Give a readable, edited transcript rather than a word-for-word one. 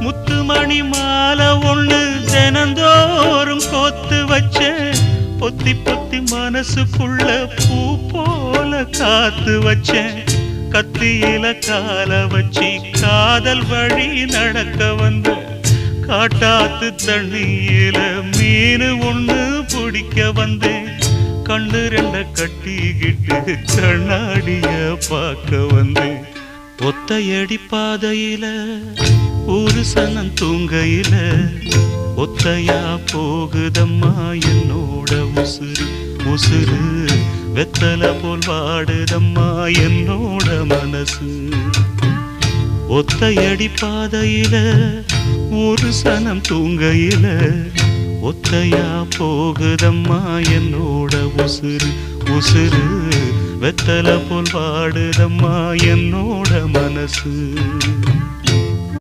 முத்துமணி மாலை ஒண்ணு தினந்தோறும் கோத்து வச்ச பொத்தி பொத்தி மனசுக்குள்ள பூ போல காத்து வச்சேன் கத்தியில கால வச்சி காதல் வழி நடக்க வந்த காட்டாத்து தண்ணியில மீனு ஒண்ணு பிடிக்க வந்தேன் கண்ணு ரெண்ட கட்டிக்கிட்டு கண்ணாடிய பார்க்க வந்தேன் ஒத்தையடி பாதையில ஒரு சனம் தூங்கையில ஒத்தையா போகுதம்மா என்னோட உசுறு உசுறு வெத்தலை போல் வாடுதம்மா என்னோட மனசு ஒத்தையடி பாதையில ஒரு சனம் தூங்கையில ஒத்தையா போகுதம்மா என்னோட உசுறு உசுறு வெத்தலை போல் வாடுதம்மா என்னோட மனசு